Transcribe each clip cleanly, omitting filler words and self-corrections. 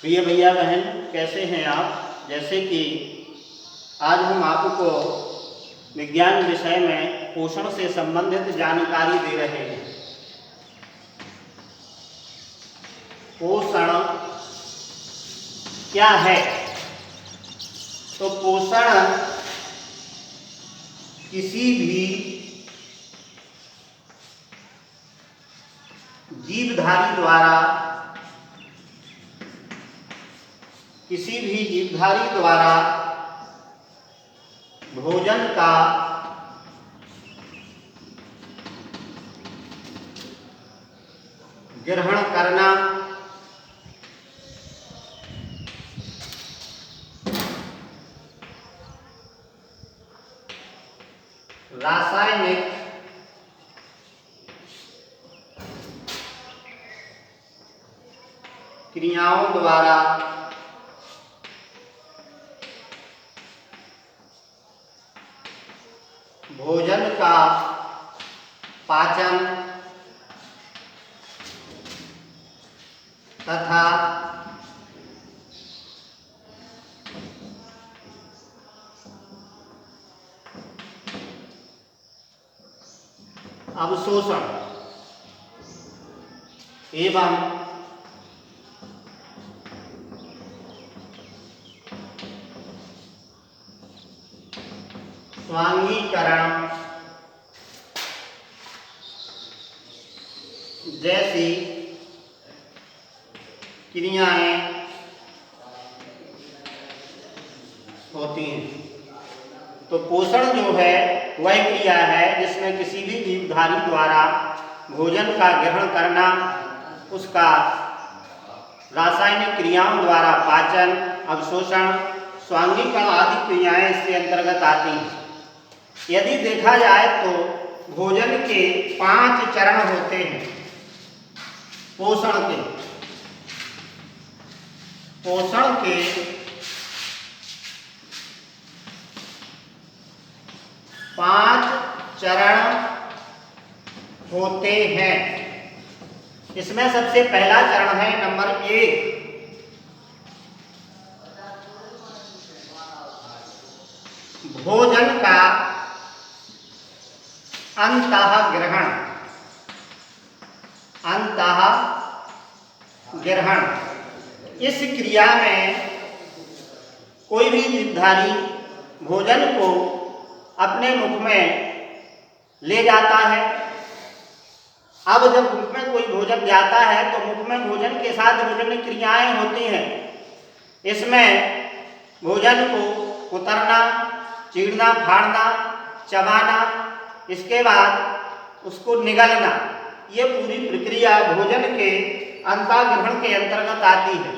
प्रिय भैया बहन, कैसे हैं आप। जैसे कि आज हम आपको विज्ञान विषय में पोषण से संबंधित जानकारी दे रहे हैं। पोषण क्या है? तो पोषण किसी भी जीवधारी द्वारा भोजन का ग्रहण करना, रासायनिक क्रियाओं द्वारा भोजन का पाचन तथा अवशोषण एवं स्वांगीकरण जैसी क्रियाएं होती हैं। तो पोषण जो है वह क्रिया है जिसमें किसी भी जीवधारी द्वारा भोजन का ग्रहण करना, उसका रासायनिक क्रियाओं द्वारा पाचन, अवशोषण, स्वांगीकरण आदि क्रियाएं इसके अंतर्गत आती हैं। यदि देखा जाए तो भोजन के 5 चरण होते हैं। पोषण के 5 चरण होते हैं। इसमें सबसे पहला चरण है नंबर 1, भोजन का अंतःग्रहण। इस क्रिया में कोई भी जीवधारी भोजन को अपने मुख में ले जाता है। अब जब मुख में कोई भोजन जाता है तो मुख में भोजन के साथ विभिन्न क्रियाएं होती हैं। इसमें भोजन को उतरना, चीरना, फाड़ना, चबाना, इसके बाद उसको निगलना, ये पूरी प्रक्रिया भोजन के अंतःग्रहण के अंतर्गत आती है।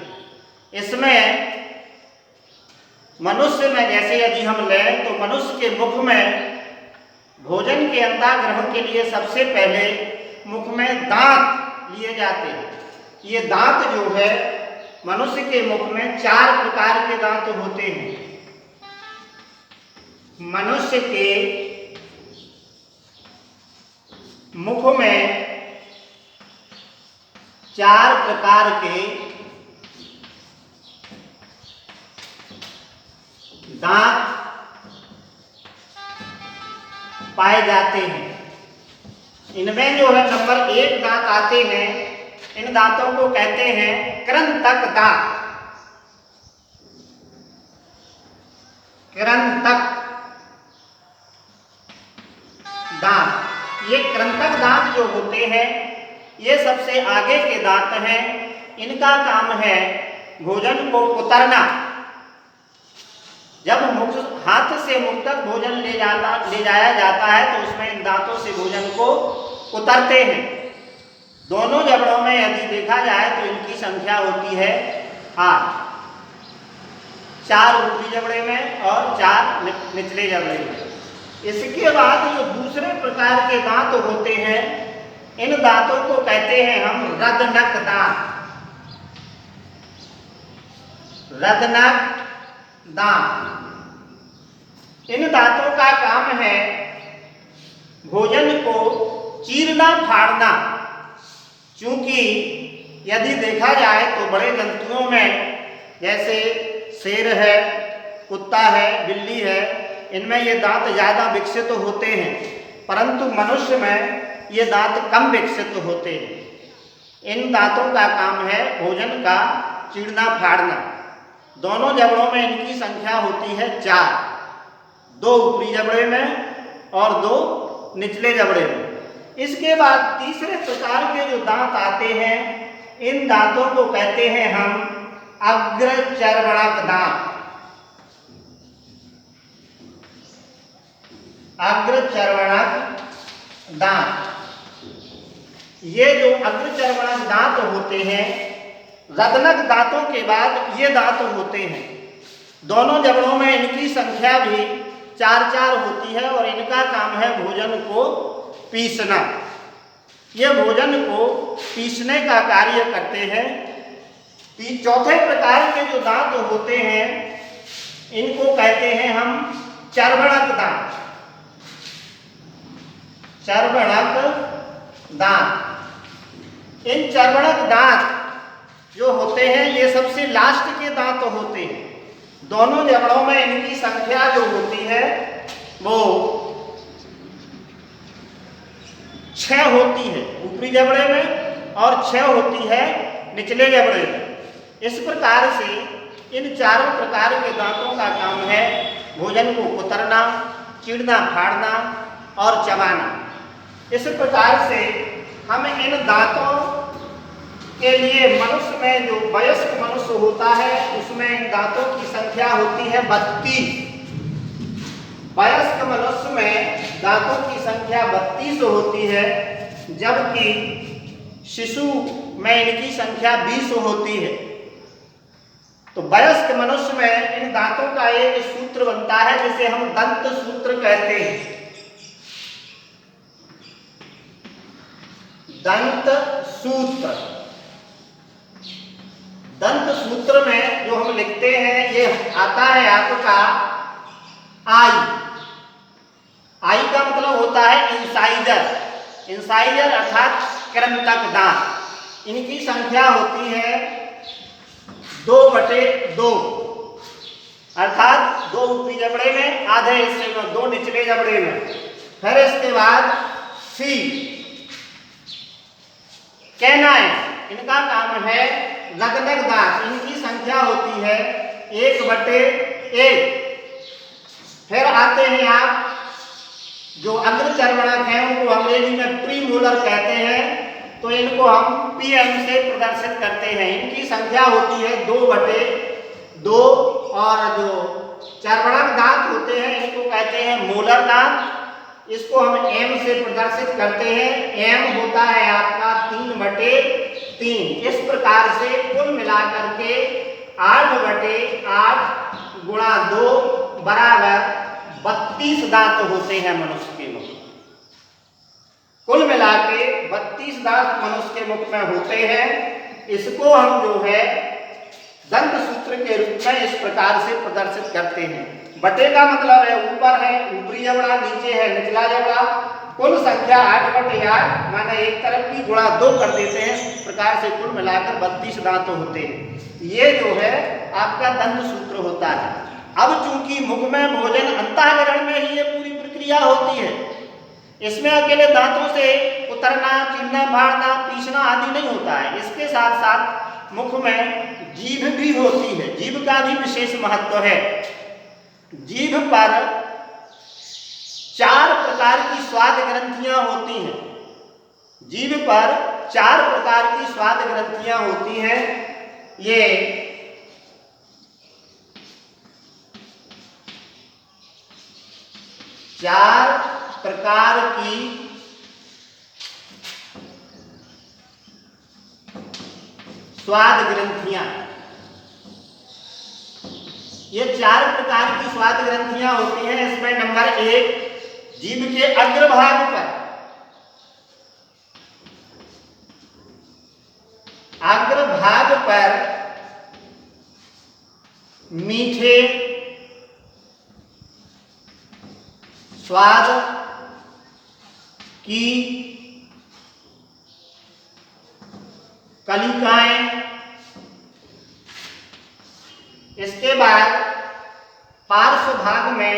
इसमें मनुष्य में जैसे यदि हम लें तो मनुष्य के मुख में भोजन के अंतःग्रहण के लिए सबसे पहले मुख में दांत लिए जाते हैं। ये दांत जो है मनुष्य के मुख में 4 प्रकार के दांत होते हैं। मनुष्य के मुख में 4 प्रकार के दांत पाए जाते हैं। इनमें जो है नंबर 1 दांत आते हैं। इन दांतों को कहते हैं कृंतक दांत। कृंतक दांत, ये कृंतक दांत जो होते हैं ये सबसे आगे के दांत हैं। इनका काम है भोजन को उतरना। जब हाथ से मुख तक भोजन ले जाया जाता है तो उसमें इन दांतों से भोजन को उतरते हैं। दोनों जबड़ों में यदि देखा जाए तो इनकी संख्या होती है 8, 4 ऊपरी जबड़े में और 4 निचले जबड़े में। इसके बाद जो दूसरे प्रकार के दांत होते हैं, इन दांतों को कहते हैं हम रदनक दांत। रदनक दांत, इन दांतों का काम है भोजन को चीरना फाड़ना। चूंकि यदि देखा जाए तो बड़े जंतुओं में जैसे शेर है, कुत्ता है, बिल्ली है, इनमें ये दांत ज़्यादा विकसित होते हैं, परंतु मनुष्य में ये दांत कम विकसित होते हैं। इन दांतों का काम है भोजन का चीरना फाड़ना। दोनों जबड़ों में इनकी संख्या होती है 4, 2 ऊपरी जबड़े में और 2 निचले जबड़े में। इसके बाद तीसरे प्रकार के जो दांत आते हैं, इन दांतों को कहते हैं हम अग्रचर्वणक दांत। अग्रचर्वणक दांत, ये जो अग्रचर्वणक दांत होते हैं, रदनक दांतों के बाद ये दांत होते हैं। दोनों जबड़ों में इनकी संख्या भी 4-4 होती है और इनका काम है भोजन को पीसना। ये भोजन को पीसने का कार्य करते हैं। चौथे प्रकार के जो दांत होते हैं, इनको कहते हैं हम चर्वणक दांत। चर्वणक दांत, इन चर्वणक दांत जो होते हैं ये सबसे लास्ट के दांत होते हैं। दोनों जबड़ों में इनकी संख्या जो होती है वो 6 होती है ऊपरी जबड़े में और 6 होती है निचले जबड़े में। इस प्रकार से इन चारों प्रकार के दांतों का काम है भोजन को कुतरना, चीरना फाड़ना और चबाना। इस प्रकार से हम इन दांतों के लिए मनुष्य में जो वयस्क मनुष्य होता है उसमें इन दांतों की संख्या होती है 32। वयस्क मनुष्य में दांतों की संख्या 32 होती है, जबकि शिशु में इनकी संख्या 20 होती है। तो वयस्क मनुष्य में इन दांतों का एक सूत्र बनता है जिसे हम दंत सूत्र कहते हैं। दंत सूत्र, दंत सूत्र में जो हम लिखते हैं ये आता है आपका आई। आई का मतलब होता है इंसाइजर। इंसाइजर अर्थात कृंतक दांत। इनकी संख्या होती है 2/2, अर्थात 2 ऊपरी जबड़े में, आधे हिस्से में 2 निचले जबड़े में। फिर इसके बाद सी कैनाइन, इनका काम है रदनक दांत। इनकी संख्या होती है 1/1। फिर आते हैं आप जो अग्रचर्वणक हैं, उनको अंग्रेजी में प्रीमोलर कहते हैं, तो इनको हम PM से प्रदर्शित करते हैं। इनकी संख्या होती है 2/2 और जो चर्वणक दांत होते हैं इनको कहते हैं मोलर दांत। इसको हम M से प्रदर्शित करते हैं। M होता है आपका 3/3। इस प्रकार से कुल मिलाकर के 8/8 गुणा 2 बराबर 32 दांत होते हैं मनुष्य के मुख। कुल मिला के 32 दांत मनुष्य के मुख में होते हैं। इसको हम जो है दंत सूत्र के रूप में इस प्रकार से प्रदर्शित करते हैं। बटे का मतलब है ऊपर है ऊपरी जबड़ा, नीचे है निचला जबड़ा। कुल संख्या 8/8 माने एक तरफ की गुणा 2 कर देते हैं। इस प्रकार से कुल मिलाकर 32 दांत होते हैं। ये जो है आपका दंत सूत्र होता है। अब चूंकि मुख में भोजन अंतःकरण में ही ये पूरी प्रक्रिया होती है, इसमें अकेले दांतों से उतरना, चीरना, फाड़ना, पीसना आदि नहीं होता है। इसके साथ साथ मुख में जीभ भी होती है। जीभ का भी विशेष महत्व है। जीभ पर 4 प्रकार की स्वाद ग्रंथियां होती हैं। जीभ पर 4 प्रकार की स्वाद ग्रंथियां होती हैं। ये चार प्रकार की स्वाद ग्रंथियां, ये 4 प्रकार की स्वाद ग्रंथियां होती हैं। इसमें नंबर 1 जीभ के अग्रभाग पर, अग्रभाग पर मीठे स्वाद की कलिकाएं इसके बाद पार्श्व भाग में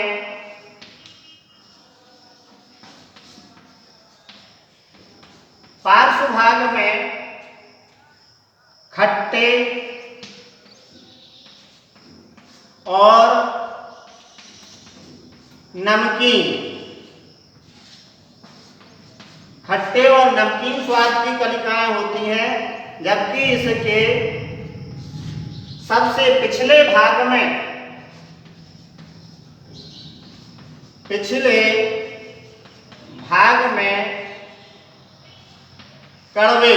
खट्टे और नमकीन स्वाद की कलिकाएं होती हैं, जबकि इसके सबसे पिछले भाग में कड़वे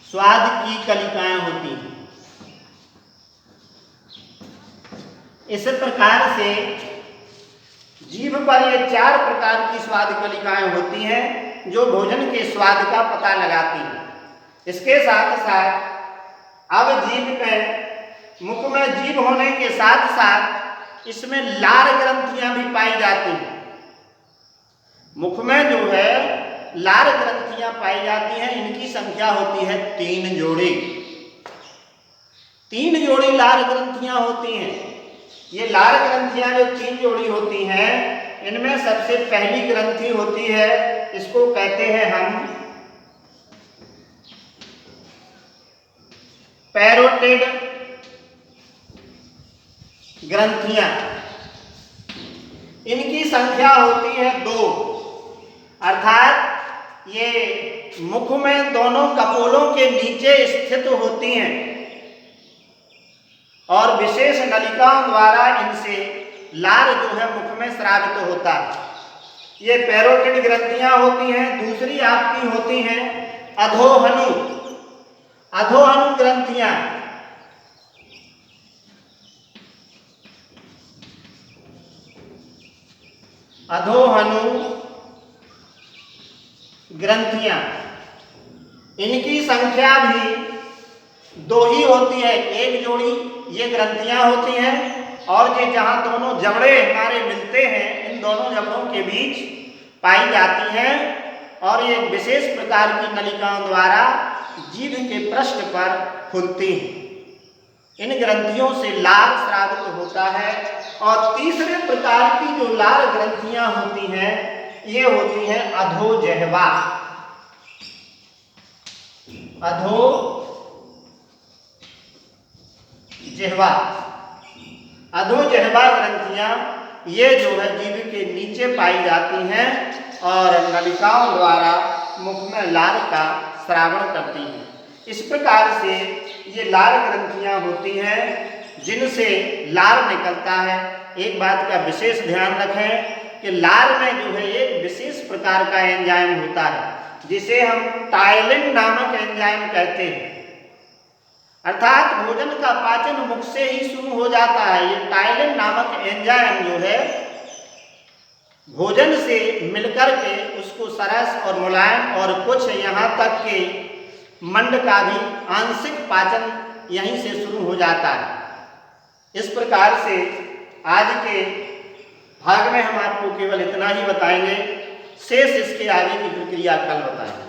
स्वाद की कलिकाएं होती हैं। इस प्रकार से जीभ पर ये 4 प्रकार की स्वाद कलिकाएं होती हैं जो भोजन के स्वाद का पता लगाती हैं। इसके साथ साथ अब मुख में जीभ होने के साथ साथ इसमें लार ग्रंथियां भी पाई जाती हैं। मुख में जो है लार ग्रंथियां पाई जाती हैं, इनकी संख्या होती है 3 जोड़ी। 3 जोड़ी लार ग्रंथियां होती हैं। ये लार ग्रंथियां जो 3 जोड़ी होती हैं, इनमें सबसे पहली ग्रंथि होती है, इसको कहते हैं हम पैरोटिड ग्रंथियां। इनकी संख्या होती है 2, अर्थात ये मुख में दोनों कपोलों के नीचे स्थित होती हैं और विशेष नलिकाओं द्वारा इनसे लार जो है मुख में स्रावित होता है। ये पैरोटिड ग्रंथियां होती हैं। दूसरी आपकी होती हैं अधोहनु ग्रंथियां। अधोहनु ग्रंथियां, इनकी संख्या भी 2 ही होती है। 1 जोड़ी ये ग्रंथियां होती हैं और ये जहां दोनों जबड़े हमारे मिलते हैं, इन दोनों जबड़ों के बीच पाई जाती हैं और ये विशेष प्रकार की नलिकाओं द्वारा जीभ के पृष्ठ पर खुलती हैं। इन ग्रंथियों से लार स्रावित होता है। और तीसरे प्रकार की जो लार ग्रंथियां होती हैं, ये होती हैं अधोजिह्वा। अधोजिह्वा ग्रंथियां ये जो है जीभ के नीचे पाई जाती हैं और नलिकाओं द्वारा मुख में लार का श्रावण करती हैं। इस प्रकार से ये लार ग्रंथियां होती हैं जिनसे लार निकलता है। एक बात का विशेष ध्यान रखें कि लार में जो है एक विशेष प्रकार का एंजाइम होता है, जिसे हम टाइलिन नामक एंजाइम कहते हैं। अर्थात भोजन का पाचन मुख से ही शुरू हो जाता है। ये टाइलिन नामक एंजाइम जो है भोजन से मिलकर के उसको सरस और मुलायम और कुछ यहाँ तक के मंड का भी आंशिक पाचन यहीं से शुरू हो जाता है। इस प्रकार से आज के भाग में हम आपको केवल इतना ही बताएंगे, शेष इसके आगे की प्रक्रिया कल बताएंगे।